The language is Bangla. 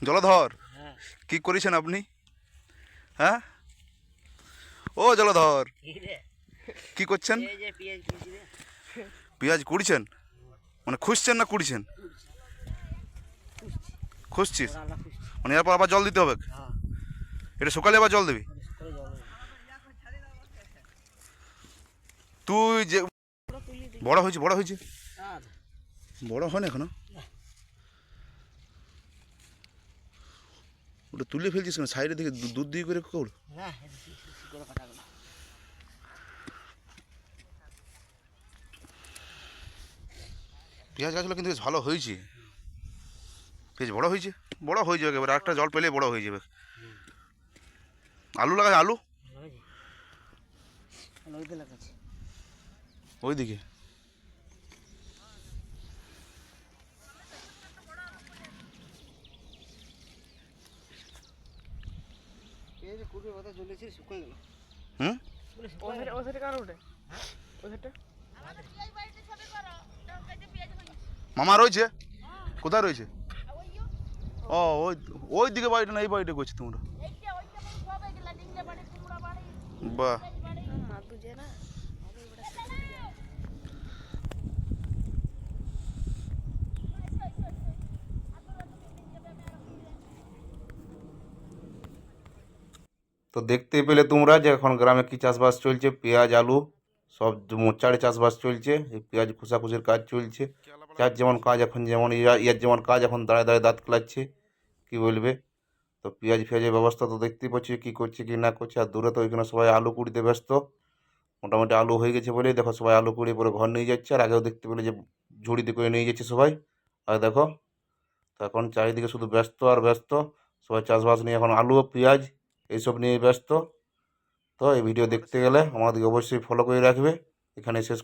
জলধর, হ্যাঁ। কি করেছেন আপনি? হ্যাঁ, ও জলধর, কি রে? কি করছেন? এই যে পেঁয়াজ কুচি রে। পেঁয়াজ কুড়িছেন? মানে খুঁজছেন না কুড়িছেন? কুচি, খুঁজছিস? ওরালা কুচি। মানে এরপর আবার জল দিতে হবে? হ্যাঁ, এটা সকালে আবার জল দিবি? করে জল দেবো। তুই যে বড় হয়েছে, বড় হয়েছে, আর বড় হয় না এখনো? ওটা তুলে ফেলছিস কেন? সাইডে দিকে দুধ দিয়ে করে কর। না, এটা শিকড় কাটাগুলো। পেঁয়াজ গাছগুলো কিন্তু বেশ ভালো হয়েছে, বেশ বড় হয়েছে, বড় হয়ে যাবে এবার, একটা জল পেলে বড় হয়ে যাবে। আলু লাগাই, আলু লইতে লাগাচ্ছি। ওইদিকে। পেঁয়াজ কুড়ি কথা জ্বলেছে, শুকিয়ে গেল। হুম, ও সাইডে কার ওটা? ওই সাইডটা মামা রয়েছে? কোথায় রয়েছে? ও ওই ওই দিকে বাড়িটা না এই বাড়িটা করছি তোমরা? বাহ, মা তুঝে না তো দেখতে পেলে তোমরা যে এখন গ্রামে কি চাষবাস চলছে, পেঁয়াজ আলু সব মোচাড়ে চাষবাস চলছে, এই পেঁয়াজ খোসাখুচির কাজ চলছে। যার যেমন কাজ এখন, যেমন ইয়ার যেমন কাজ এখন দাঁড়ায় দাঁড়ায় দাঁত ক্লাচ্ছে, কী বলবে। তো পেঁয়াজ ফেঁয়াজের ব্যবস্থা তো দেখতেই পাচ্ছি কী করছে কি না করছে। আর দূরে তো ওইখানে সবাই আলু কুড়িতে ব্যস্ত, মোটামুটি আলু হয়ে গেছে বলেই দেখো সবাই আলু কুড়িয়ে পরে ঘর নিয়ে যাচ্ছে। আর আগেও দেখতে পেলে যে ঝুড়িতে করে নিয়ে যাচ্ছে সবাই। আর দেখো, তো এখন চারিদিকে শুধু ব্যস্ত আর ব্যস্ত, সবাই চাষবাস নিয়ে এখন আলু পেঁয়াজ এইসব নিয়ে ব্যস্ত। তো এই ভিডিও দেখতে গেলে আমাদেরকে অবশ্যই ফলো করে রাখবে। এখানে শেষ